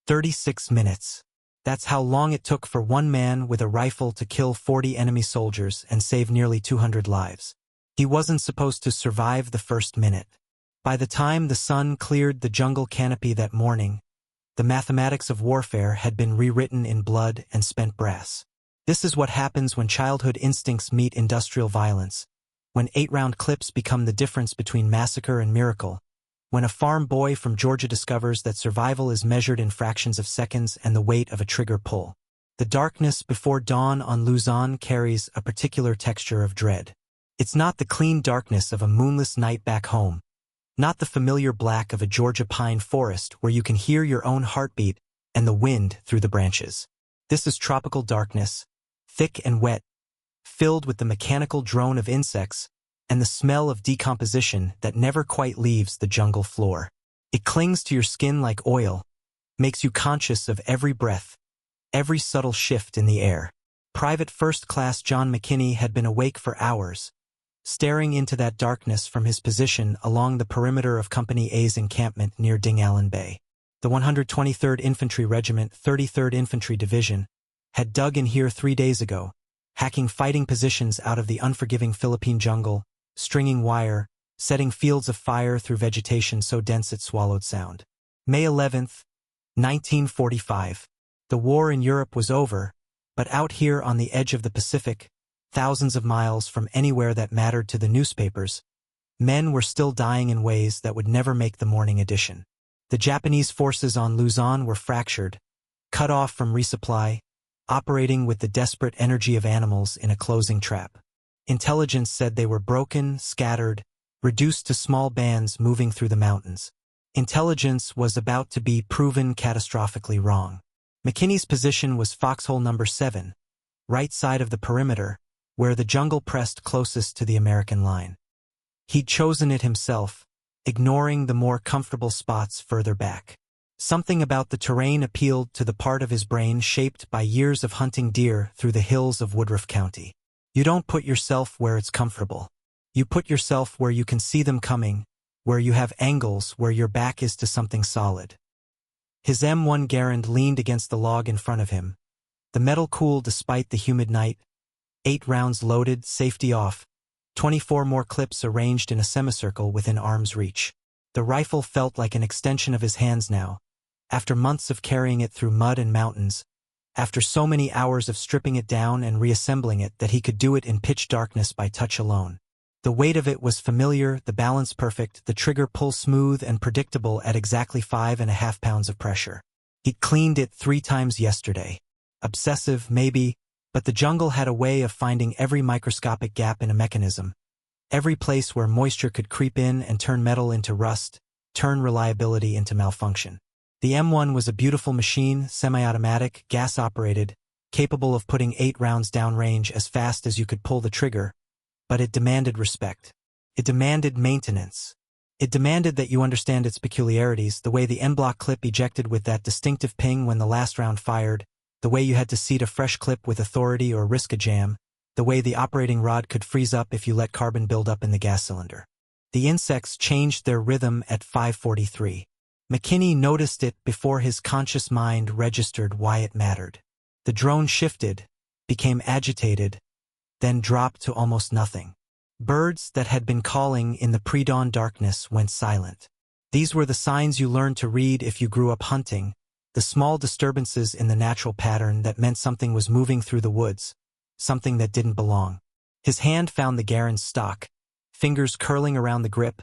36 minutes. That's how long it took for one man with a rifle to kill 40 enemy soldiers and save nearly 200 lives. He wasn't supposed to survive the first minute. By the time the sun cleared the jungle canopy that morning, the mathematics of warfare had been rewritten in blood and spent brass. This is what happens when childhood instincts meet industrial violence, when 8-round clips become the difference between massacre and miracle, when a farm boy from Georgia discovers that survival is measured in fractions of seconds and the weight of a trigger pull. The darkness before dawn on Luzon carries a particular texture of dread. It's not the clean darkness of a moonless night back home, not the familiar black of a Georgia pine forest where you can hear your own heartbeat and the wind through the branches. This is tropical darkness, thick and wet, filled with the mechanical drone of insects and the smell of decomposition that never quite leaves the jungle floor. It clings to your skin like oil, makes you conscious of every breath, every subtle shift in the air. Private First Class John McKinney had been awake for hours, staring into that darkness from his position along the perimeter of Company A's encampment near Dingalan Bay. The 123rd Infantry Regiment, 33rd Infantry Division, had dug in here 3 days ago, hacking fighting positions out of the unforgiving Philippine jungle, stringing wire, setting fields of fire through vegetation so dense it swallowed sound. May 11th, 1945. The war in Europe was over, but out here on the edge of the Pacific, thousands of miles from anywhere that mattered to the newspapers, men were still dying in ways that would never make the morning edition. The Japanese forces on Luzon were fractured, cut off from resupply, operating with the desperate energy of animals in a closing trap. Intelligence said they were broken, scattered, reduced to small bands moving through the mountains. Intelligence was about to be proven catastrophically wrong. McKinney's position was foxhole number 7, right side of the perimeter, where the jungle pressed closest to the American line. He'd chosen it himself, ignoring the more comfortable spots further back. Something about the terrain appealed to the part of his brain shaped by years of hunting deer through the hills of Woodruff County. You don't put yourself where it's comfortable. You put yourself where you can see them coming, where you have angles where your back is to something solid. His M1 Garand leaned against the log in front of him, the metal cool despite the humid night, 8 rounds loaded, safety off, 24 more clips arranged in a semicircle within arm's reach. The rifle felt like an extension of his hands now, after months of carrying it through mud and mountains, after so many hours of stripping it down and reassembling it that he could do it in pitch darkness by touch alone. The weight of it was familiar, the balance perfect, the trigger pull smooth and predictable at exactly 5.5 pounds of pressure. He'd cleaned it 3 times yesterday. Obsessive, maybe, but the jungle had a way of finding every microscopic gap in a mechanism, every place where moisture could creep in and turn metal into rust, turn reliability into malfunction. The M1 was a beautiful machine, semi-automatic, gas-operated, capable of putting 8 rounds downrange as fast as you could pull the trigger, but it demanded respect. It demanded maintenance. It demanded that you understand its peculiarities, the way the en-bloc clip ejected with that distinctive ping when the last round fired, the way you had to seat a fresh clip with authority or risk a jam, the way the operating rod could freeze up if you let carbon build up in the gas cylinder. The insects changed their rhythm at 5:43. McKinney noticed it before his conscious mind registered why it mattered. The drone shifted, became agitated, then dropped to almost nothing. Birds that had been calling in the pre-dawn darkness went silent. These were the signs you learned to read if you grew up hunting, the small disturbances in the natural pattern that meant something was moving through the woods, something that didn't belong. His hand found the Garand's stock, fingers curling around the grip,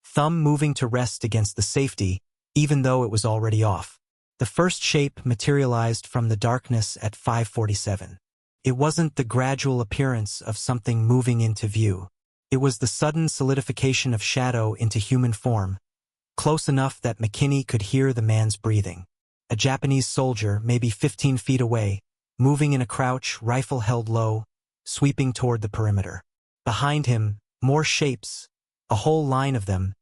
thumb moving to rest against the safety, even though it was already off. The first shape materialized from the darkness at 5:47. It wasn't the gradual appearance of something moving into view. It was the sudden solidification of shadow into human form, close enough that McKinney could hear the man's breathing. A Japanese soldier, maybe 15 feet away, moving in a crouch, rifle held low, sweeping toward the perimeter. Behind him, more shapes, a whole line of them,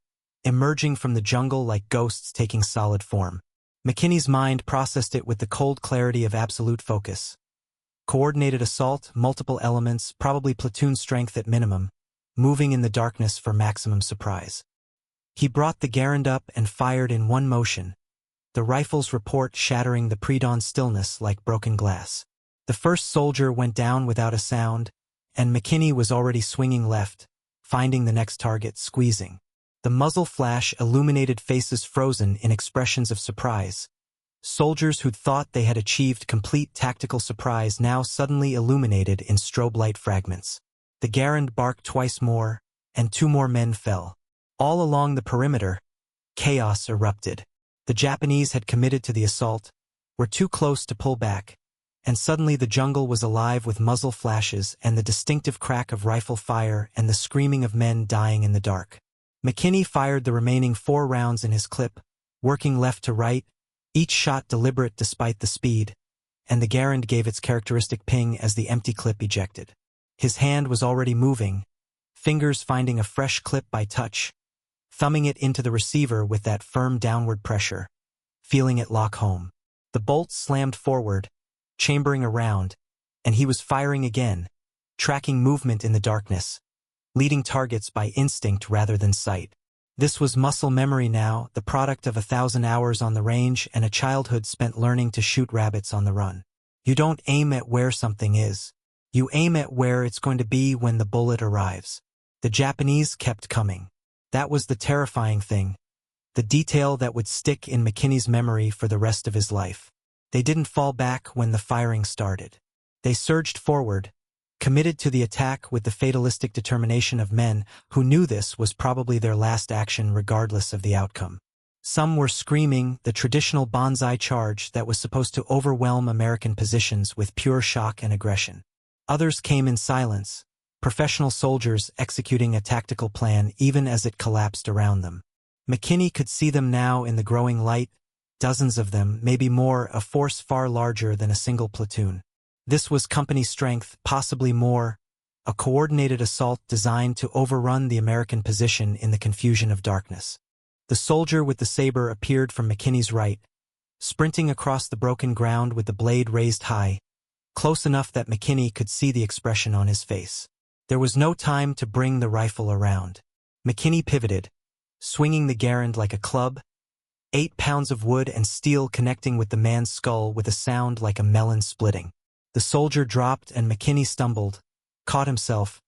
emerging from the jungle like ghosts taking solid form. McKinney's mind processed it with the cold clarity of absolute focus. Coordinated assault, multiple elements, probably platoon strength at minimum, moving in the darkness for maximum surprise. He brought the Garand up and fired in one motion, the rifle's report shattering the pre-dawn stillness like broken glass. The first soldier went down without a sound, and McKinney was already swinging left, finding the next target, squeezing. The muzzle flash illuminated faces frozen in expressions of surprise. Soldiers who'd thought they had achieved complete tactical surprise now suddenly illuminated in strobe light fragments. The Garand barked twice more, and 2 more men fell. All along the perimeter, chaos erupted. The Japanese had committed to the assault, were too close to pull back, and suddenly the jungle was alive with muzzle flashes and the distinctive crack of rifle fire and the screaming of men dying in the dark. McKinney fired the remaining 4 rounds in his clip, working left to right, each shot deliberate despite the speed, and the Garand gave its characteristic ping as the empty clip ejected. His hand was already moving, fingers finding a fresh clip by touch, thumbing it into the receiver with that firm downward pressure, feeling it lock home. The bolt slammed forward, chambering around, and he was firing again, tracking movement in the darkness, leading targets by instinct rather than sight. This was muscle memory now, the product of 1,000 hours on the range and a childhood spent learning to shoot rabbits on the run. You don't aim at where something is. You aim at where it's going to be when the bullet arrives. The Japanese kept coming. That was the terrifying thing, the detail that would stick in McKinney's memory for the rest of his life. They didn't fall back when the firing started. They surged forward, committed to the attack with the fatalistic determination of men who knew this was probably their last action regardless of the outcome. Some were screaming the traditional banzai charge that was supposed to overwhelm American positions with pure shock and aggression. Others came in silence, professional soldiers executing a tactical plan even as it collapsed around them. McKinney could see them now in the growing light, dozens of them, maybe more, a force far larger than a single platoon. This was company strength, possibly more, a coordinated assault designed to overrun the American position in the confusion of darkness. The soldier with the saber appeared from McKinney's right, sprinting across the broken ground with the blade raised high, close enough that McKinney could see the expression on his face. There was no time to bring the rifle around. McKinney pivoted, swinging the Garand like a club, 8 pounds of wood and steel connecting with the man's skull with a sound like a melon splitting. The soldier dropped and McKinney stumbled, caught himself,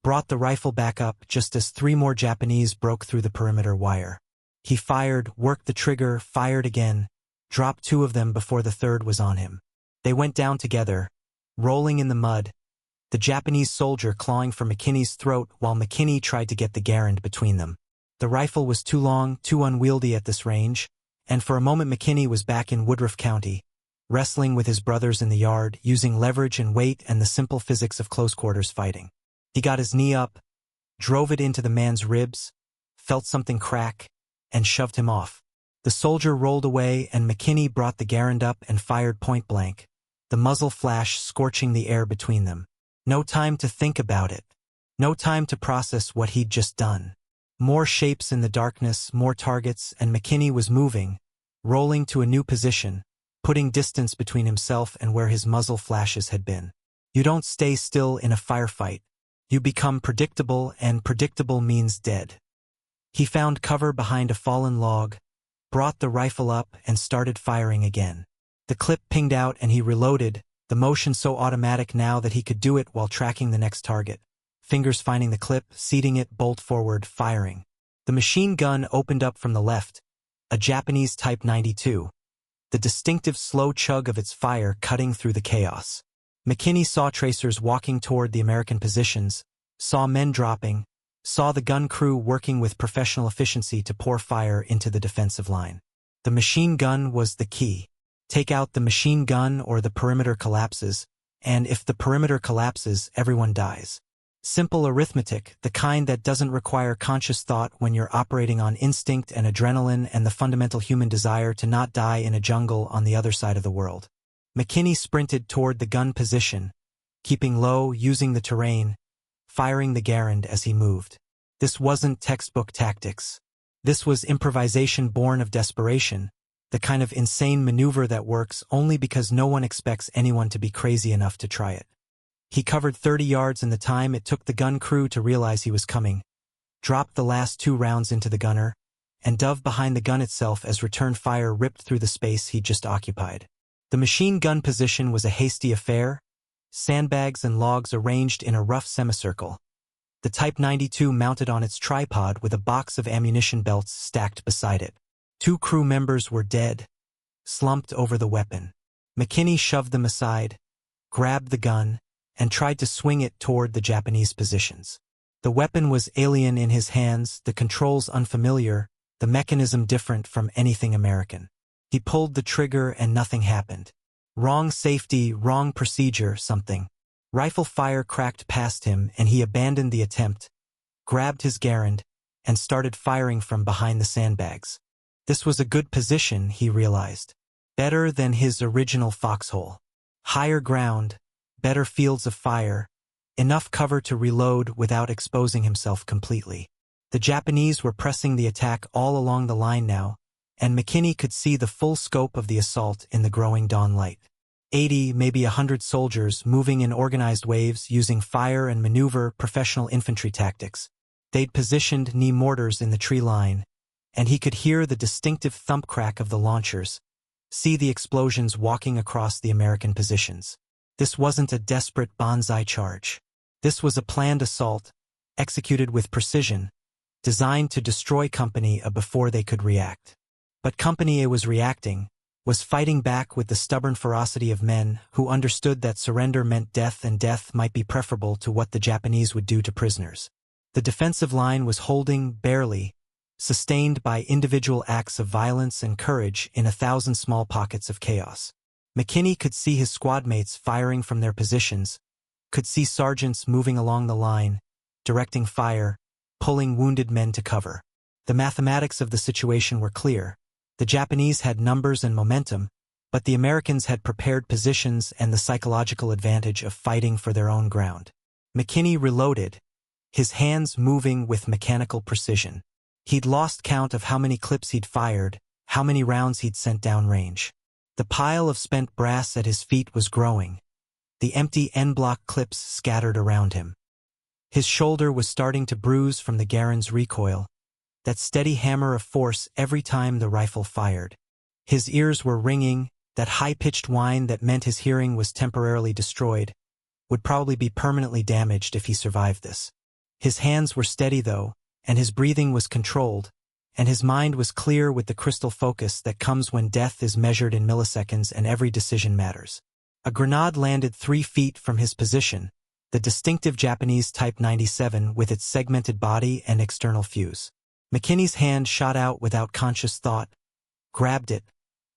brought the rifle back up just as 3 more Japanese broke through the perimeter wire. He fired, worked the trigger, fired again, dropped 2 of them before the 3rd was on him. They went down together, rolling in the mud, the Japanese soldier clawing for McKinney's throat while McKinney tried to get the Garand between them. The rifle was too long, too unwieldy at this range, and for a moment McKinney was back in Woodruff County, wrestling with his brothers in the yard, using leverage and weight and the simple physics of close-quarters fighting. He got his knee up, drove it into the man's ribs, felt something crack, and shoved him off. The soldier rolled away and McKinney brought the Garand up and fired point blank, the muzzle flash scorching the air between them. No time to think about it. No time to process what he'd just done. More shapes in the darkness, more targets, and McKinney was moving, rolling to a new position, putting distance between himself and where his muzzle flashes had been. You don't stay still in a firefight. You become predictable, and predictable means dead. He found cover behind a fallen log, brought the rifle up, and started firing again. The clip pinged out and he reloaded, the motion so automatic now that he could do it while tracking the next target. Fingers finding the clip, seating it, bolt forward, firing. The machine gun opened up from the left, a Japanese Type 92. The distinctive slow chug of its fire cutting through the chaos. McKinney saw tracers walking toward the American positions, saw men dropping, saw the gun crew working with professional efficiency to pour fire into the defensive line. The machine gun was the key. Take out the machine gun or the perimeter collapses, and if the perimeter collapses, everyone dies. Simple arithmetic, the kind that doesn't require conscious thought when you're operating on instinct and adrenaline and the fundamental human desire to not die in a jungle on the other side of the world. McKinney sprinted toward the gun position, keeping low, using the terrain, firing the Garand as he moved. This wasn't textbook tactics. This was improvisation born of desperation, the kind of insane maneuver that works only because no one expects anyone to be crazy enough to try it. He covered 30 yards in the time it took the gun crew to realize he was coming, dropped the last 2 rounds into the gunner, and dove behind the gun itself as return fire ripped through the space he'd just occupied. The machine gun position was a hasty affair, sandbags and logs arranged in a rough semicircle. The Type 92 mounted on its tripod with a box of ammunition belts stacked beside it. 2 crew members were dead, slumped over the weapon. McKinney shoved them aside, grabbed the gun, and tried to swing it toward the Japanese positions. The weapon was alien in his hands, the controls unfamiliar, the mechanism different from anything American. He pulled the trigger and nothing happened. Wrong safety, wrong procedure, something. Rifle fire cracked past him and he abandoned the attempt, grabbed his Garand, and started firing from behind the sandbags. This was a good position, he realized. Better than his original foxhole. Higher ground, better fields of fire, enough cover to reload without exposing himself completely. The Japanese were pressing the attack all along the line now, and McKinney could see the full scope of the assault in the growing dawn light. 80, maybe 100 soldiers moving in organized waves using fire and maneuver professional infantry tactics. They'd positioned knee mortars in the tree line, and he could hear the distinctive thump crack of the launchers, see the explosions walking across the American positions. This wasn't a desperate banzai charge. This was a planned assault, executed with precision, designed to destroy Company A before they could react. But Company A was reacting, was fighting back with the stubborn ferocity of men who understood that surrender meant death and death might be preferable to what the Japanese would do to prisoners. The defensive line was holding, barely, sustained by individual acts of violence and courage in 1,000 small pockets of chaos. McKinney could see his squadmates firing from their positions, could see sergeants moving along the line, directing fire, pulling wounded men to cover. The mathematics of the situation were clear. The Japanese had numbers and momentum, but the Americans had prepared positions and the psychological advantage of fighting for their own ground. McKinney reloaded, his hands moving with mechanical precision. He'd lost count of how many clips he'd fired, how many rounds he'd sent downrange. The pile of spent brass at his feet was growing, the empty N-block clips scattered around him. His shoulder was starting to bruise from the Garand's recoil, that steady hammer of force every time the rifle fired. His ears were ringing, that high-pitched whine that meant his hearing was temporarily destroyed, would probably be permanently damaged if he survived this. His hands were steady though, and his breathing was controlled, and his mind was clear with the crystal focus that comes when death is measured in milliseconds and every decision matters. A grenade landed 3 feet from his position, the distinctive Japanese Type 97 with its segmented body and external fuse. McKinney's hand shot out without conscious thought, grabbed it,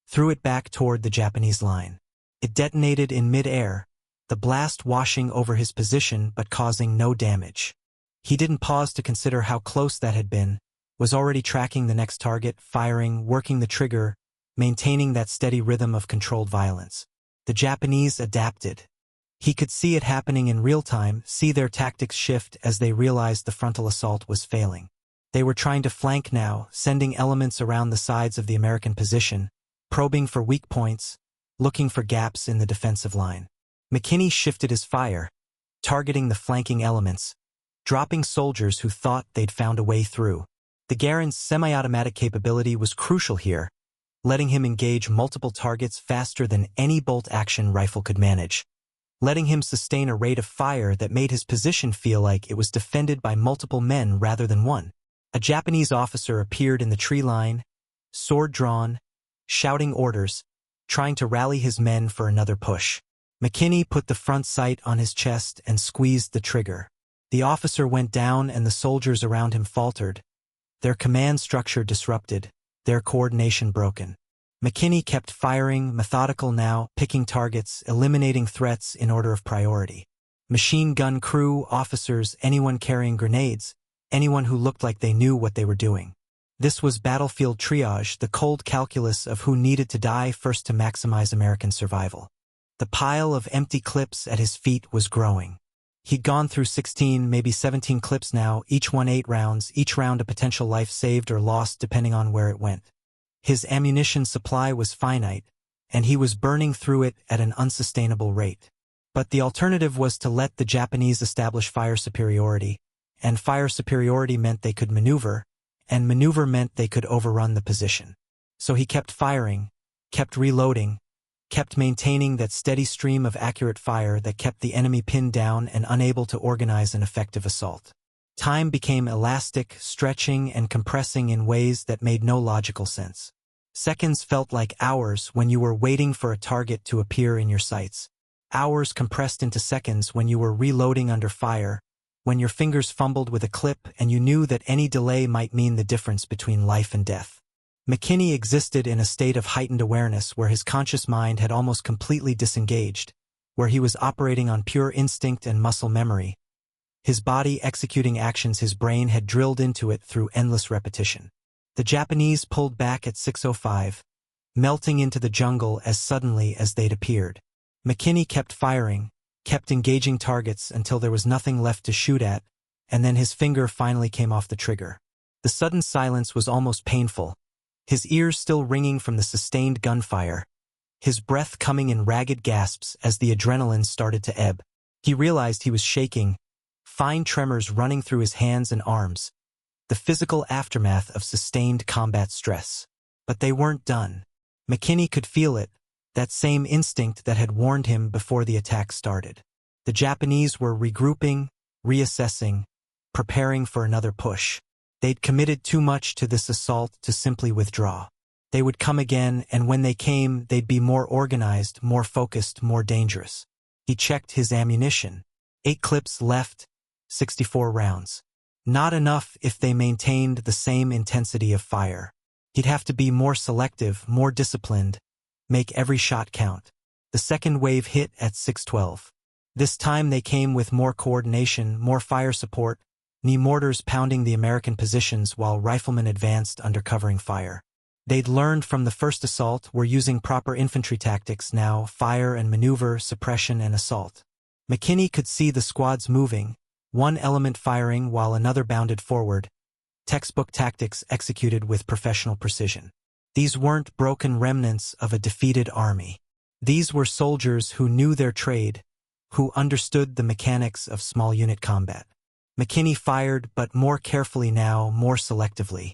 threw it back toward the Japanese line. It detonated in mid-air, the blast washing over his position but causing no damage. He didn't pause to consider how close that had been, was already tracking the next target, firing, working the trigger, maintaining that steady rhythm of controlled violence. The Japanese adapted. He could see it happening in real time, see their tactics shift as they realized the frontal assault was failing. They were trying to flank now, sending elements around the sides of the American position, probing for weak points, looking for gaps in the defensive line. McKinney shifted his fire, targeting the flanking elements, dropping soldiers who thought they'd found a way through. The Garand's semi-automatic capability was crucial here, letting him engage multiple targets faster than any bolt-action rifle could manage, letting him sustain a rate of fire that made his position feel like it was defended by multiple men rather than one. A Japanese officer appeared in the tree line, sword drawn, shouting orders, trying to rally his men for another push. McKinney put the front sight on his chest and squeezed the trigger. The officer went down and the soldiers around him faltered, their command structure disrupted, their coordination broken. McKinney kept firing, methodical now, picking targets, eliminating threats in order of priority. Machine gun crew, officers, anyone carrying grenades, anyone who looked like they knew what they were doing. This was battlefield triage, the cold calculus of who needed to die first to maximize American survival. The pile of empty clips at his feet was growing. He'd gone through 16, maybe 17 clips now, each one 8 rounds, each round a potential life saved or lost depending on where it went. His ammunition supply was finite, and he was burning through it at an unsustainable rate. But the alternative was to let the Japanese establish fire superiority, and fire superiority meant they could maneuver, and maneuver meant they could overrun the position. So he kept firing, kept reloading, kept maintaining that steady stream of accurate fire that kept the enemy pinned down and unable to organize an effective assault. Time became elastic, stretching and compressing in ways that made no logical sense. Seconds felt like hours when you were waiting for a target to appear in your sights. Hours compressed into seconds when you were reloading under fire, when your fingers fumbled with a clip and you knew that any delay might mean the difference between life and death. McKinney existed in a state of heightened awareness where his conscious mind had almost completely disengaged, where he was operating on pure instinct and muscle memory, his body executing actions his brain had drilled into it through endless repetition. The Japanese pulled back at 6:05, melting into the jungle as suddenly as they'd appeared. McKinney kept firing, kept engaging targets until there was nothing left to shoot at, and then his finger finally came off the trigger. The sudden silence was almost painful, his ears still ringing from the sustained gunfire, his breath coming in ragged gasps as the adrenaline started to ebb. He realized he was shaking, fine tremors running through his hands and arms, the physical aftermath of sustained combat stress. But they weren't done. McKinney could feel it, that same instinct that had warned him before the attack started. The Japanese were regrouping, reassessing, preparing for another push. They'd committed too much to this assault to simply withdraw. They would come again, and when they came, they'd be more organized, more focused, more dangerous. He checked his ammunition. 8 clips left, 64 rounds. Not enough if they maintained the same intensity of fire. He'd have to be more selective, more disciplined, make every shot count. The second wave hit at 6:12. This time they came with more coordination, more fire support, knee mortars pounding the American positions while riflemen advanced under covering fire. They'd learned from the first assault, were using proper infantry tactics now, fire and maneuver, suppression and assault. McKinney could see the squads moving, one element firing while another bounded forward, textbook tactics executed with professional precision. These weren't broken remnants of a defeated army. These were soldiers who knew their trade, who understood the mechanics of small unit combat. McKinney fired, but more carefully now, more selectively.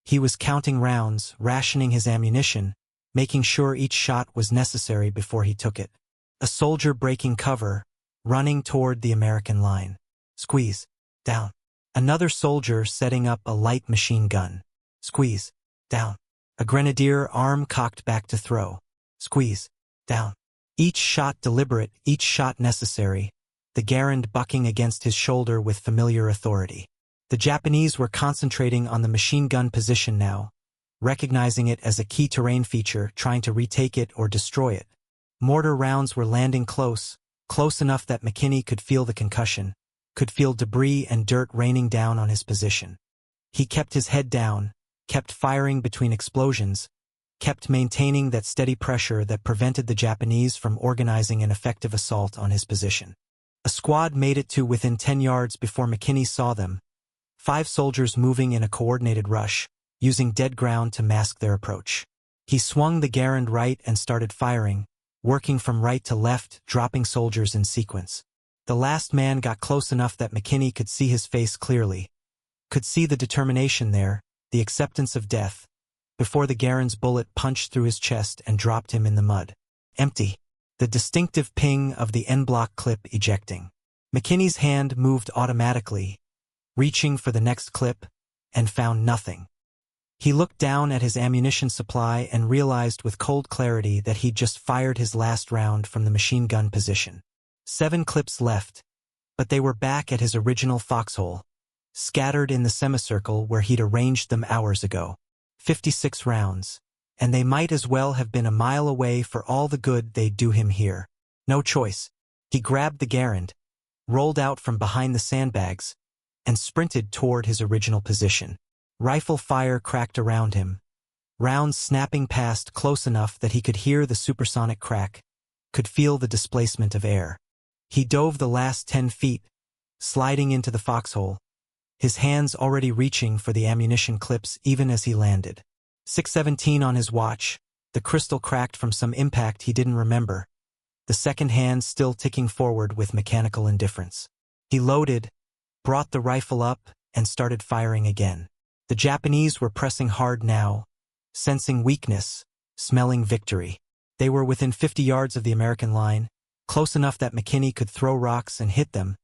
He was counting rounds, rationing his ammunition, making sure each shot was necessary before he took it. A soldier breaking cover, running toward the American line. Squeeze. Down. Another soldier setting up a light machine gun. Squeeze. Down. A grenadier, arm cocked back to throw. Squeeze. Down. Each shot deliberate, each shot necessary, the Garand bucking against his shoulder with familiar authority. The Japanese were concentrating on the machine gun position now, recognizing it as a key terrain feature, trying to retake it or destroy it. Mortar rounds were landing close enough that McKinney could feel the concussion, could feel debris and dirt raining down on his position. He kept his head down, kept firing between explosions, kept maintaining that steady pressure that prevented the Japanese from organizing an effective assault on his position. A squad made it to within 10 yards before McKinney saw them, 5 soldiers moving in a coordinated rush, using dead ground to mask their approach. He swung the Garand right and started firing, working from right to left, dropping soldiers in sequence. The last man got close enough that McKinney could see his face clearly, could see the determination there, the acceptance of death, before the Garand's bullet punched through his chest and dropped him in the mud. Empty. The distinctive ping of the en-bloc clip ejecting. McKinney's hand moved automatically, reaching for the next clip, and found nothing. He looked down at his ammunition supply and realized with cold clarity that he'd just fired his last round from the machine gun position. 7 clips left, but they were back at his original foxhole, scattered in the semicircle where he'd arranged them hours ago. 56 rounds. And they might as well have been a mile away for all the good they'd do him here. No choice. He grabbed the Garand, rolled out from behind the sandbags, and sprinted toward his original position. Rifle fire cracked around him, rounds snapping past close enough that he could hear the supersonic crack, could feel the displacement of air. He dove the last 10 feet, sliding into the foxhole, his hands already reaching for the ammunition clips even as he landed. 6:17 on his watch, the crystal cracked from some impact he didn't remember, the second hand still ticking forward with mechanical indifference. He loaded, brought the rifle up, and started firing again. The Japanese were pressing hard now, sensing weakness, smelling victory. They were within 50 yards of the American line, close enough that McKinney could throw rocks and hit them,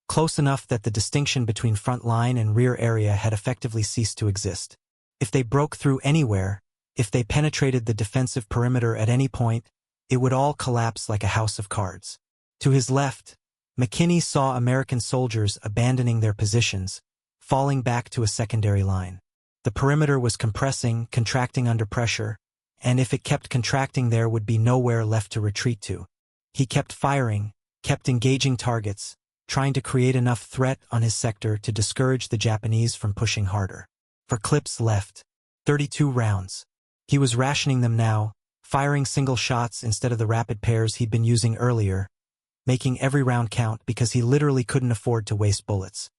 close enough that the distinction between front line and rear area had effectively ceased to exist. If they broke through anywhere, if they penetrated the defensive perimeter at any point, it would all collapse like a house of cards. To his left, McKinney saw American soldiers abandoning their positions, falling back to a secondary line. The perimeter was compressing, contracting under pressure, and if it kept contracting there would be nowhere left to retreat to. He kept firing, kept engaging targets, trying to create enough threat on his sector to discourage the Japanese from pushing harder. For clips left, 32 rounds. He was rationing them now, firing single shots instead of the rapid pairs he'd been using earlier, making every round count because he literally couldn't afford to waste bullets.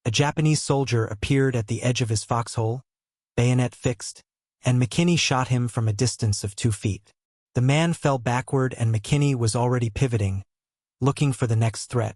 A Japanese soldier appeared at the edge of his foxhole, bayonet fixed, and McKinney shot him from a distance of 2 feet. The man fell backward and McKinney was already pivoting, looking for the next threat,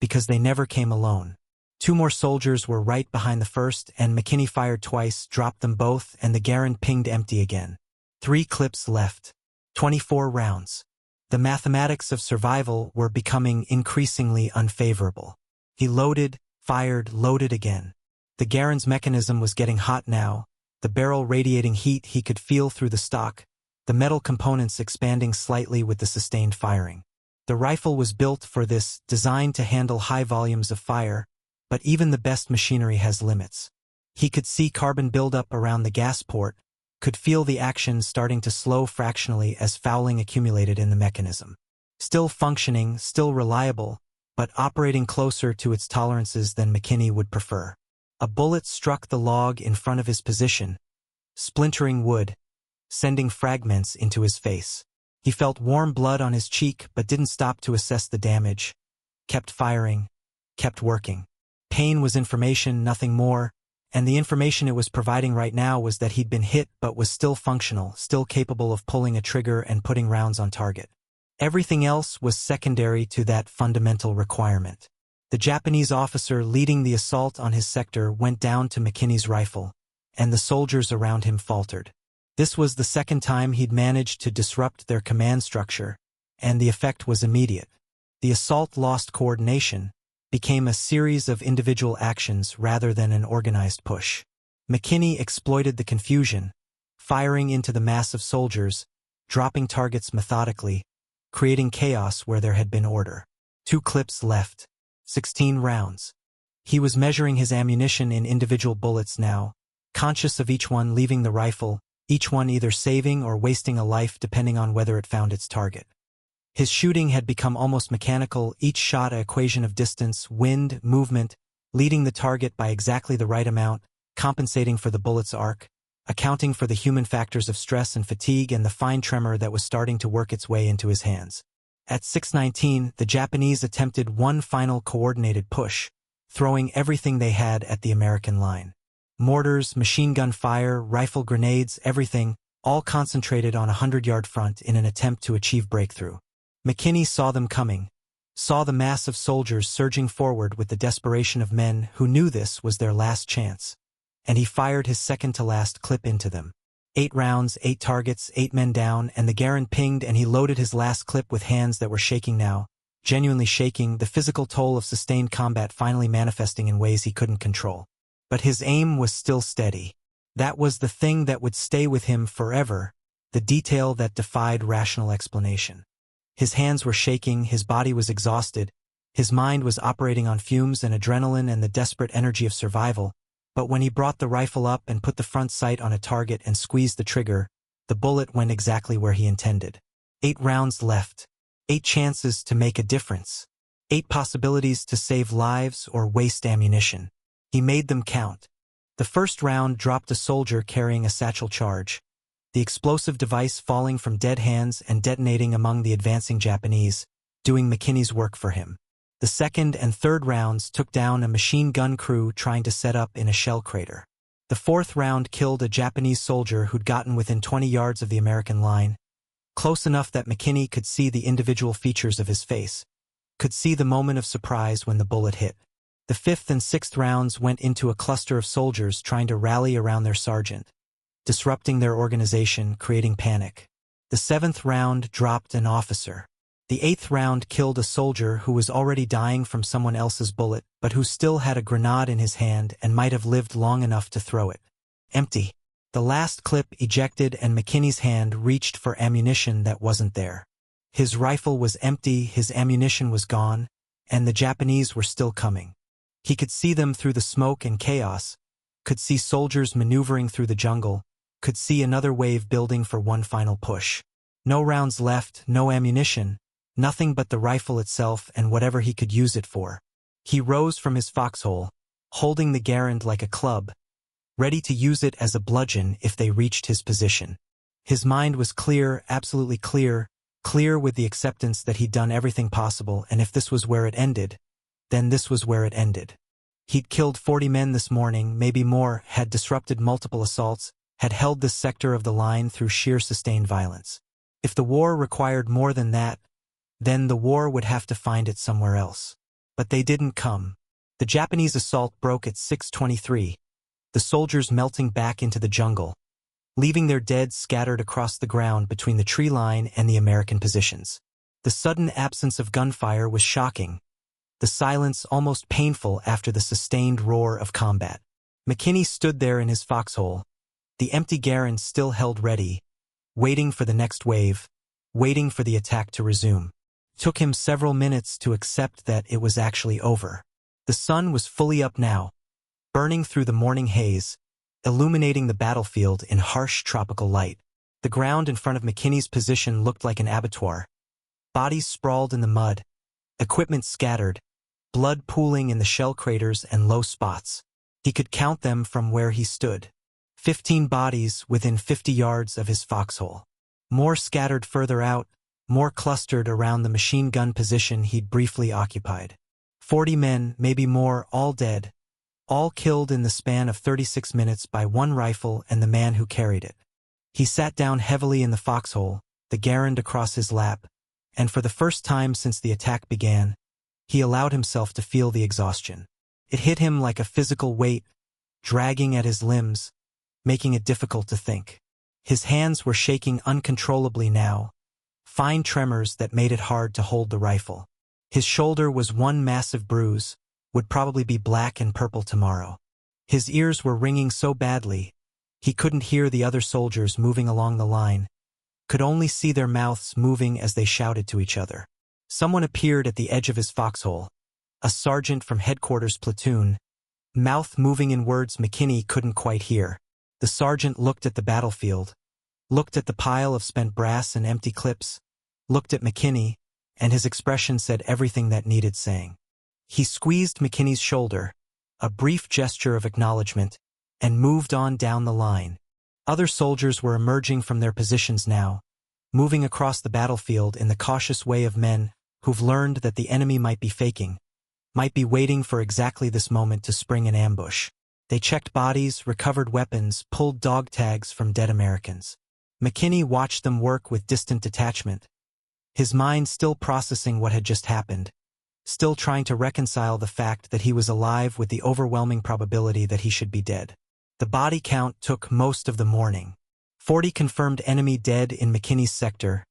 because they never came alone. 2 more soldiers were right behind the first, and McKinney fired twice, dropped them both, and the Garand pinged empty again. 3 clips left. 24 rounds. The mathematics of survival were becoming increasingly unfavorable. He loaded, fired, loaded again. The Garand's mechanism was getting hot now, the barrel radiating heat he could feel through the stock, the metal components expanding slightly with the sustained firing. The rifle was built for this, designed to handle high volumes of fire, but even the best machinery has limits. He could see carbon buildup around the gas port, could feel the action starting to slow fractionally as fouling accumulated in the mechanism. Still functioning, still reliable, but operating closer to its tolerances than McKinney would prefer. A bullet struck the log in front of his position, splintering wood, sending fragments into his face. He felt warm blood on his cheek but didn't stop to assess the damage, kept firing, kept working. Pain was information, nothing more, and the information it was providing right now was that he'd been hit but was still functional, still capable of pulling a trigger and putting rounds on target. Everything else was secondary to that fundamental requirement. The Japanese officer leading the assault on his sector went down to McKinney's rifle, and the soldiers around him faltered. This was the second time he'd managed to disrupt their command structure, and the effect was immediate. The assault lost coordination, became a series of individual actions rather than an organized push. McKinney exploited the confusion, firing into the mass of soldiers, dropping targets methodically, creating chaos where there had been order. 2 clips left. 16 rounds. He was measuring his ammunition in individual bullets now, conscious of each one leaving the rifle, each one either saving or wasting a life depending on whether it found its target. His shooting had become almost mechanical, each shot an equation of distance, wind, movement, leading the target by exactly the right amount, compensating for the bullet's arc, accounting for the human factors of stress and fatigue and the fine tremor that was starting to work its way into his hands. At 6:19, the Japanese attempted one final coordinated push, throwing everything they had at the American line. Mortars, machine gun fire, rifle grenades, everything, all concentrated on a 100-yard front in an attempt to achieve breakthrough. McKinney saw them coming, saw the mass of soldiers surging forward with the desperation of men who knew this was their last chance, and he fired his second-to-last clip into them. 8 rounds, 8 targets, 8 men down, and the Garand pinged and he loaded his last clip with hands that were shaking now, genuinely shaking, the physical toll of sustained combat finally manifesting in ways he couldn't control. But his aim was still steady. That was the thing that would stay with him forever, the detail that defied rational explanation. His hands were shaking, his body was exhausted, his mind was operating on fumes and adrenaline and the desperate energy of survival, but when he brought the rifle up and put the front sight on a target and squeezed the trigger, the bullet went exactly where he intended. 8 rounds left. 8 chances to make a difference. 8 possibilities to save lives or waste ammunition. He made them count. The first round dropped a soldier carrying a satchel charge, the explosive device falling from dead hands and detonating among the advancing Japanese, doing McKinney's work for him. The second and third rounds took down a machine gun crew trying to set up in a shell crater. The fourth round killed a Japanese soldier who'd gotten within 20 yards of the American line, close enough that McKinney could see the individual features of his face, could see the moment of surprise when the bullet hit. The fifth and sixth rounds went into a cluster of soldiers trying to rally around their sergeant, disrupting their organization, creating panic. The seventh round dropped an officer. The eighth round killed a soldier who was already dying from someone else's bullet, but who still had a grenade in his hand and might have lived long enough to throw it. Empty. The last clip ejected and McKinney's hand reached for ammunition that wasn't there. His rifle was empty, his ammunition was gone, and the Japanese were still coming. He could see them through the smoke and chaos, could see soldiers maneuvering through the jungle, could see another wave building for one final push. No rounds left, no ammunition, nothing but the rifle itself and whatever he could use it for. He rose from his foxhole, holding the Garand like a club, ready to use it as a bludgeon if they reached his position. His mind was clear, absolutely clear, clear with the acceptance that he'd done everything possible, and if this was where it ended, then this was where it ended. He'd killed 40 men this morning, maybe more, had disrupted multiple assaults, had held this sector of the line through sheer sustained violence. If the war required more than that, then the war would have to find it somewhere else. But they didn't come. The Japanese assault broke at 6:23, the soldiers melting back into the jungle, leaving their dead scattered across the ground between the tree line and the American positions. The sudden absence of gunfire was shocking, the silence almost painful after the sustained roar of combat. McKinney stood there in his foxhole, the empty Garand still held ready, waiting for the next wave, waiting for the attack to resume. It took him several minutes to accept that it was actually over. The sun was fully up now, burning through the morning haze, illuminating the battlefield in harsh tropical light. The ground in front of McKinney's position looked like an abattoir. Bodies sprawled in the mud, equipment scattered, blood pooling in the shell craters and low spots. He could count them from where he stood. 15 bodies within 50 yards of his foxhole. More scattered further out, more clustered around the machine gun position he'd briefly occupied. 40 men, maybe more, all dead, all killed in the span of 36 minutes by one rifle and the man who carried it. He sat down heavily in the foxhole, the Garand across his lap, and for the first time since the attack began, he allowed himself to feel the exhaustion. It hit him like a physical weight, dragging at his limbs, making it difficult to think. His hands were shaking uncontrollably now, fine tremors that made it hard to hold the rifle. His shoulder was one massive bruise, would probably be black and purple tomorrow. His ears were ringing so badly, he couldn't hear the other soldiers moving along the line, could only see their mouths moving as they shouted to each other. Someone appeared at the edge of his foxhole, a sergeant from headquarters platoon, mouth moving in words McKinney couldn't quite hear. The sergeant looked at the battlefield, looked at the pile of spent brass and empty clips, looked at McKinney, and his expression said everything that needed saying. He squeezed McKinney's shoulder, a brief gesture of acknowledgement, and moved on down the line. Other soldiers were emerging from their positions now, moving across the battlefield in the cautious way of men who've learned that the enemy might be faking, might be waiting for exactly this moment to spring an ambush. They checked bodies, recovered weapons, pulled dog tags from dead Americans. McKinney watched them work with distant detachment, his mind still processing what had just happened, still trying to reconcile the fact that he was alive with the overwhelming probability that he should be dead. The body count took most of the morning. 40 confirmed enemy dead in McKinney's sector,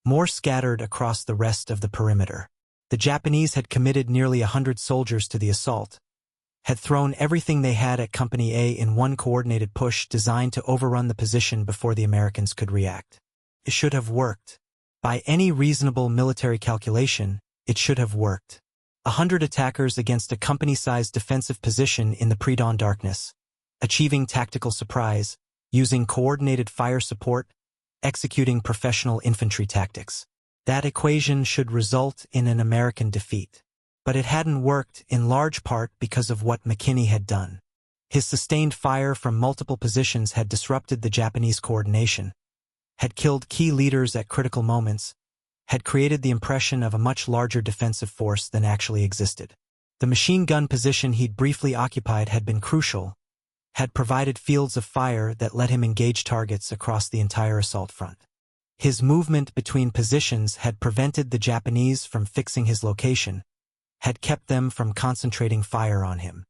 more scattered across the rest of the perimeter. The Japanese had committed nearly 100 soldiers to the assault, had thrown everything they had at Company A in one coordinated push designed to overrun the position before the Americans could react. It should have worked. By any reasonable military calculation, it should have worked. 100 attackers against a company-sized defensive position in the pre-dawn darkness, achieving tactical surprise, using coordinated fire support, executing professional infantry tactics. That equation should result in an American defeat. But it hadn't worked in large part because of what McKinney had done. His sustained fire from multiple positions had disrupted the Japanese coordination, had killed key leaders at critical moments, had created the impression of a much larger defensive force than actually existed. The machine gun position he'd briefly occupied had been crucial, had provided fields of fire that let him engage targets across the entire assault front. His movement between positions had prevented the Japanese from fixing his location, had kept them from concentrating fire on him.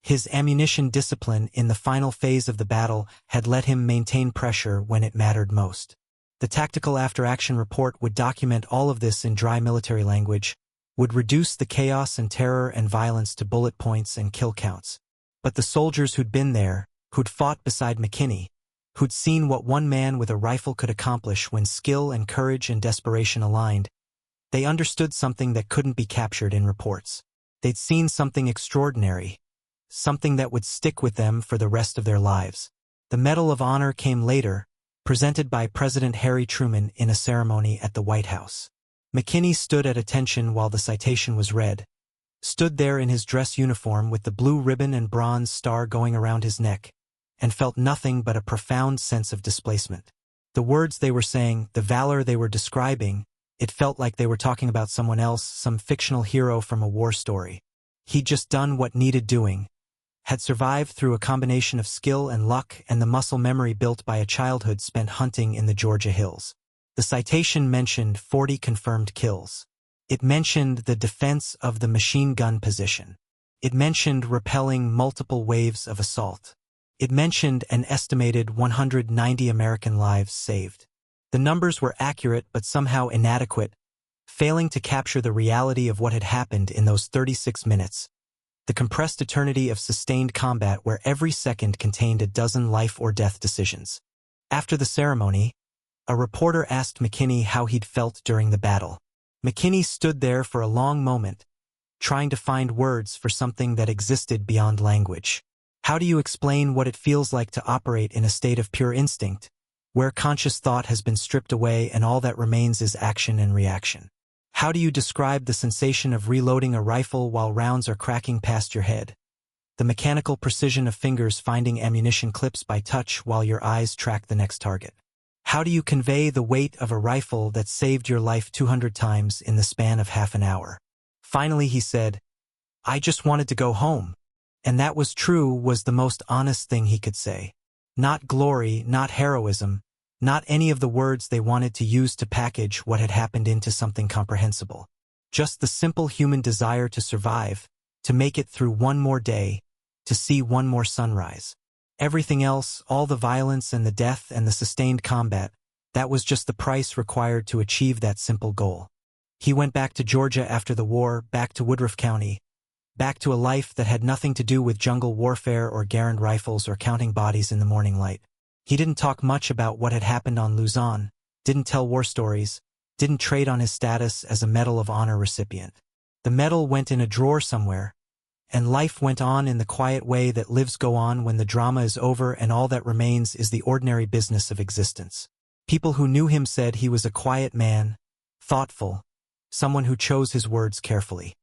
His ammunition discipline in the final phase of the battle had let him maintain pressure when it mattered most. The tactical after-action report would document all of this in dry military language, would reduce the chaos and terror and violence to bullet points and kill counts. But the soldiers who'd been there, who'd fought beside McKinney, who'd seen what one man with a rifle could accomplish when skill and courage and desperation aligned, they understood something that couldn't be captured in reports. They'd seen something extraordinary, something that would stick with them for the rest of their lives. The Medal of Honor came later, presented by President Harry Truman in a ceremony at the White House. McKinney stood at attention while the citation was read, stood there in his dress uniform with the blue ribbon and bronze star going around his neck, and felt nothing but a profound sense of displacement. The words they were saying, the valor they were describing, it felt like they were talking about someone else, some fictional hero from a war story. He'd just done what needed doing, had survived through a combination of skill and luck and the muscle memory built by a childhood spent hunting in the Georgia hills. The citation mentioned 40 confirmed kills. It mentioned the defense of the machine gun position. It mentioned repelling multiple waves of assault. It mentioned an estimated 190 American lives saved. The numbers were accurate but somehow inadequate, failing to capture the reality of what had happened in those 36 minutes. The compressed eternity of sustained combat where every second contained a dozen life-or-death decisions. After the ceremony, a reporter asked McKinney how he'd felt during the battle. McKinney stood there for a long moment, trying to find words for something that existed beyond language. How do you explain what it feels like to operate in a state of pure instinct, where conscious thought has been stripped away and all that remains is action and reaction? How do you describe the sensation of reloading a rifle while rounds are cracking past your head? The mechanical precision of fingers finding ammunition clips by touch while your eyes track the next target. How do you convey the weight of a rifle that saved your life 200 times in the span of half an hour? Finally he said, "I just wanted to go home." And that was true, was the most honest thing he could say. Not glory, not heroism, not any of the words they wanted to use to package what had happened into something comprehensible. Just the simple human desire to survive, to make it through one more day, to see one more sunrise. Everything else, all the violence and the death and the sustained combat, that was just the price required to achieve that simple goal. He went back to Georgia after the war, back to Woodruff County, back to a life that had nothing to do with jungle warfare or Garand rifles or counting bodies in the morning light. He didn't talk much about what had happened on Luzon, didn't tell war stories, didn't trade on his status as a Medal of Honor recipient. The medal went in a drawer somewhere, and life went on in the quiet way that lives go on when the drama is over and all that remains is the ordinary business of existence. People who knew him said he was a quiet man, thoughtful, someone who chose his words carefully.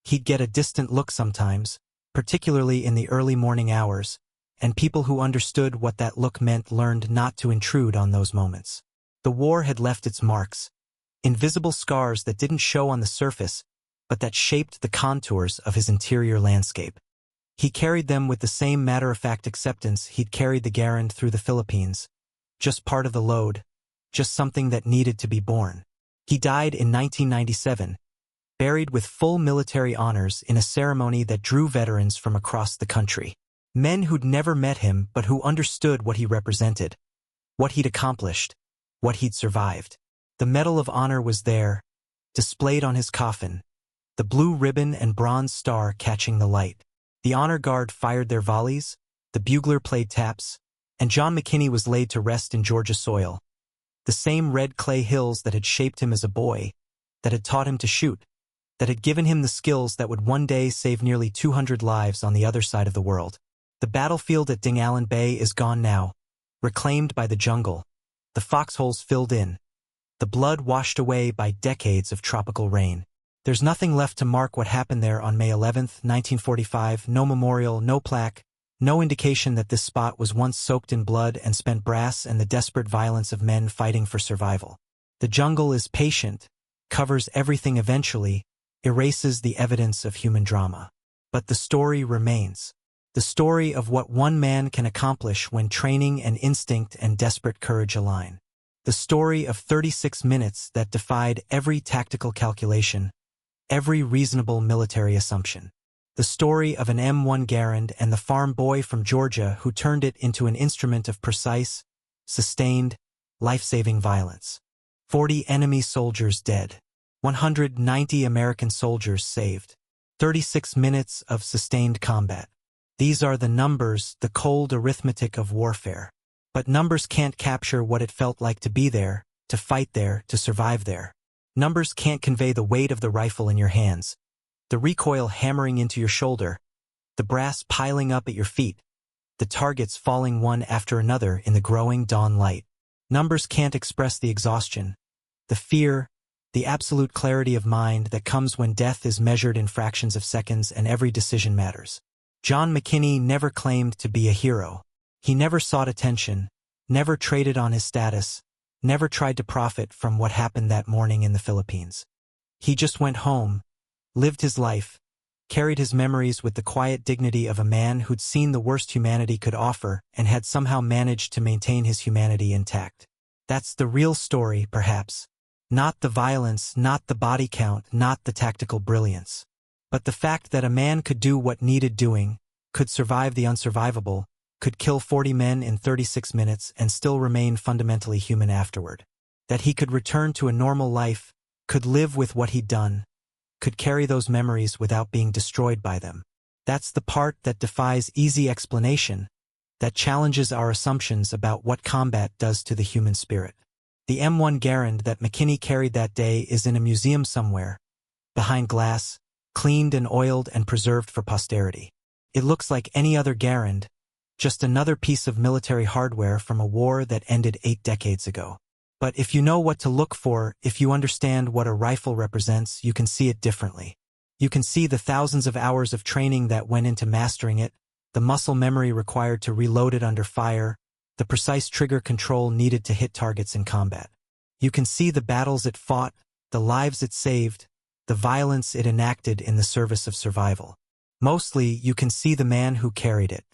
He'd get a distant look sometimes, particularly in the early morning hours, and people who understood what that look meant learned not to intrude on those moments. The war had left its marks, invisible scars that didn't show on the surface, but that shaped the contours of his interior landscape. He carried them with the same matter-of-fact acceptance he'd carried the Garand through the Philippines, just part of the load, just something that needed to be borne. He died in 1997, buried with full military honors in a ceremony that drew veterans from across the country. Men who'd never met him but who understood what he represented, what he'd accomplished, what he'd survived. The Medal of Honor was there, displayed on his coffin, the blue ribbon and bronze star catching the light. The honor guard fired their volleys, the bugler played taps, and John McKinney was laid to rest in Georgia soil, the same red clay hills that had shaped him as a boy, that had taught him to shoot, that had given him the skills that would one day save nearly 200 lives on the other side of the world. The battlefield at Dingalan Bay is gone now, reclaimed by the jungle, the foxholes filled in, the blood washed away by decades of tropical rain. There's nothing left to mark what happened there on May 11, 1945, no memorial, no plaque, no indication that this spot was once soaked in blood and spent brass and the desperate violence of men fighting for survival. The jungle is patient, covers everything eventually, erases the evidence of human drama. But the story remains. The story of what one man can accomplish when training and instinct and desperate courage align. The story of 36 minutes that defied every tactical calculation, every reasonable military assumption. The story of an M1 Garand and the farm boy from Georgia who turned it into an instrument of precise, sustained, life-saving violence. 40 enemy soldiers dead. 190 American soldiers saved. 36 minutes of sustained combat. These are the numbers, the cold arithmetic of warfare. But numbers can't capture what it felt like to be there, to fight there, to survive there. Numbers can't convey the weight of the rifle in your hands, the recoil hammering into your shoulder, the brass piling up at your feet, the targets falling one after another in the growing dawn light. Numbers can't express the exhaustion, the fear, the absolute clarity of mind that comes when death is measured in fractions of seconds and every decision matters. John McKinney never claimed to be a hero. He never sought attention, never traded on his status, never tried to profit from what happened that morning in the Philippines. He just went home, lived his life, carried his memories with the quiet dignity of a man who'd seen the worst humanity could offer and had somehow managed to maintain his humanity intact. That's the real story, perhaps. Not the violence, not the body count, not the tactical brilliance. But the fact that a man could do what needed doing, could survive the unsurvivable, could kill 40 men in 36 minutes and still remain fundamentally human afterward. That he could return to a normal life, could live with what he'd done, could carry those memories without being destroyed by them. That's the part that defies easy explanation, that challenges our assumptions about what combat does to the human spirit. The M1 Garand that McKinney carried that day is in a museum somewhere, behind glass, cleaned and oiled and preserved for posterity. It looks like any other Garand, just another piece of military hardware from a war that ended 8 decades ago. But if you know what to look for, if you understand what a rifle represents, you can see it differently. You can see the thousands of hours of training that went into mastering it, the muscle memory required to reload it under fire, the precise trigger control needed to hit targets in combat. You can see the battles it fought, the lives it saved, the violence it enacted in the service of survival. Mostly, you can see the man who carried it.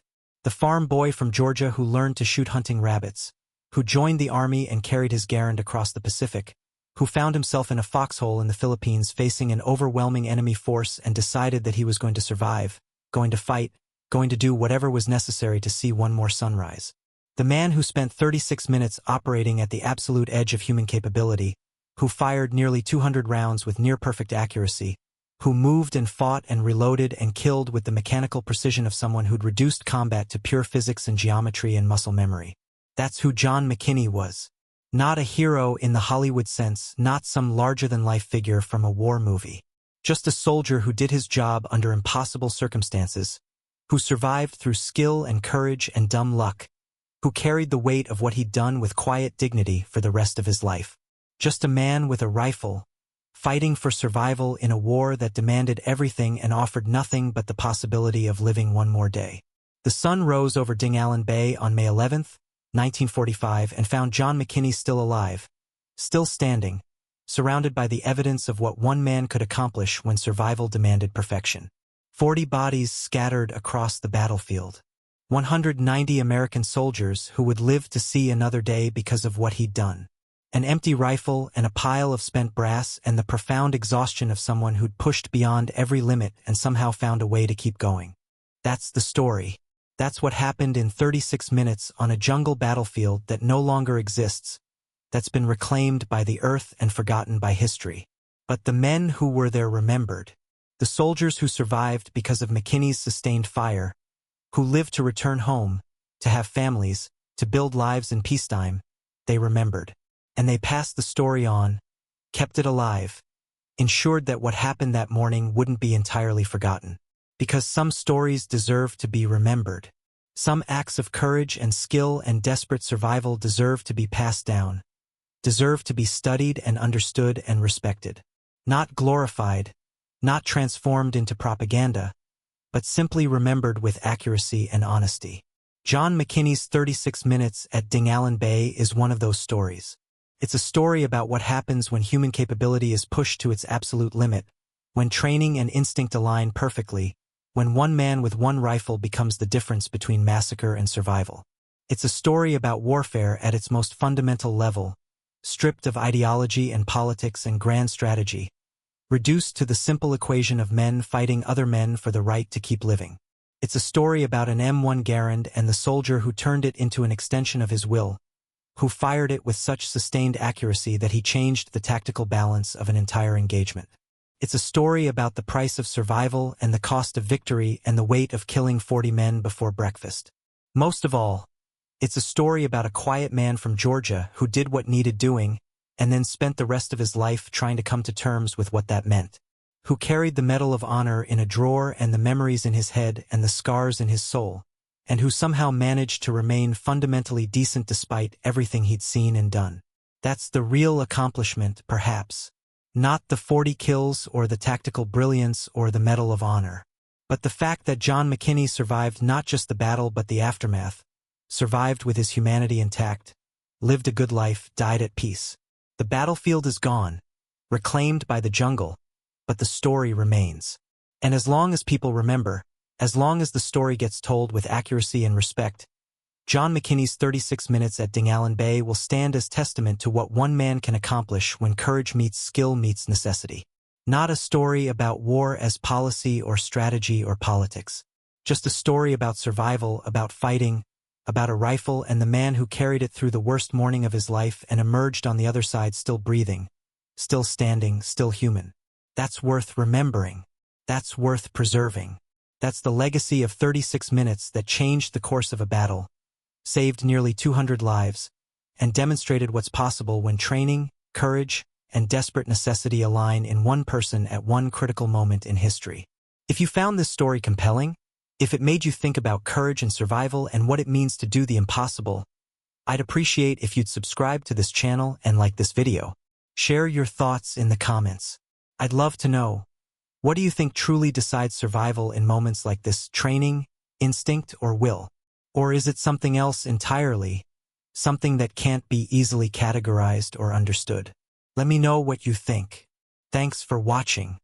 The farm boy from Georgia who learned to shoot hunting rabbits, who joined the army and carried his Garand across the Pacific, who found himself in a foxhole in the Philippines facing an overwhelming enemy force and decided that he was going to survive, going to fight, going to do whatever was necessary to see one more sunrise. The man who spent 36 minutes operating at the absolute edge of human capability, who fired nearly 200 rounds with near-perfect accuracy, who moved and fought and reloaded and killed with the mechanical precision of someone who'd reduced combat to pure physics and geometry and muscle memory. That's who John McKinney was. Not a hero in the Hollywood sense, not some larger-than-life figure from a war movie. Just a soldier who did his job under impossible circumstances, who survived through skill and courage and dumb luck, who carried the weight of what he'd done with quiet dignity for the rest of his life. Just a man with a rifle, fighting for survival in a war that demanded everything and offered nothing but the possibility of living one more day. The sun rose over Dingalan Bay on May 11th, 1945, and found John McKinney still alive, still standing, surrounded by the evidence of what one man could accomplish when survival demanded perfection. 40 bodies scattered across the battlefield. 190 American soldiers who would live to see another day because of what he'd done. An empty rifle and a pile of spent brass and the profound exhaustion of someone who'd pushed beyond every limit and somehow found a way to keep going. That's the story. That's what happened in 36 minutes on a jungle battlefield that no longer exists, that's been reclaimed by the earth and forgotten by history. But the men who were there remembered. The soldiers who survived because of McKinney's sustained fire, who lived to return home, to have families, to build lives in peacetime, they remembered. And they passed the story on, kept it alive, ensured that what happened that morning wouldn't be entirely forgotten. Because some stories deserve to be remembered. Some acts of courage and skill and desperate survival deserve to be passed down, deserve to be studied and understood and respected. Not glorified, not transformed into propaganda, but simply remembered with accuracy and honesty. John McKinney's 36 minutes at Dingalan Bay is one of those stories. It's a story about what happens when human capability is pushed to its absolute limit, when training and instinct align perfectly, when one man with one rifle becomes the difference between massacre and survival. It's a story about warfare at its most fundamental level, stripped of ideology and politics and grand strategy, reduced to the simple equation of men fighting other men for the right to keep living. It's a story about an M1 Garand and the soldier who turned it into an extension of his will, who fired it with such sustained accuracy that he changed the tactical balance of an entire engagement. It's a story about the price of survival and the cost of victory and the weight of killing 40 men before breakfast. Most of all, it's a story about a quiet man from Georgia who did what needed doing and then spent the rest of his life trying to come to terms with what that meant, who carried the Medal of Honor in a drawer and the memories in his head and the scars in his soul, and who somehow managed to remain fundamentally decent despite everything he'd seen and done. That's the real accomplishment, perhaps. Not the 40 kills or the tactical brilliance or the Medal of Honor, but the fact that John McKinney survived not just the battle but the aftermath, survived with his humanity intact, lived a good life, died at peace. The battlefield is gone, reclaimed by the jungle, but the story remains. And as long as people remember, as long as the story gets told with accuracy and respect, John McKinney's 36 minutes at Dingalan Bay will stand as testament to what one man can accomplish when courage meets skill meets necessity. Not a story about war as policy or strategy or politics. Just a story about survival, about fighting, about a rifle and the man who carried it through the worst morning of his life and emerged on the other side still breathing, still standing, still human. That's worth remembering. That's worth preserving. That's the legacy of 36 minutes that changed the course of a battle, saved nearly 200 lives, and demonstrated what's possible when training, courage, and desperate necessity align in one person at one critical moment in history. If you found this story compelling, if it made you think about courage and survival and what it means to do the impossible, I'd appreciate if you'd subscribe to this channel and like this video. Share your thoughts in the comments. I'd love to know, what do you think truly decides survival in moments like this? Training, instinct, or will? Or is it something else entirely, something that can't be easily categorized or understood? Let me know what you think. Thanks for watching.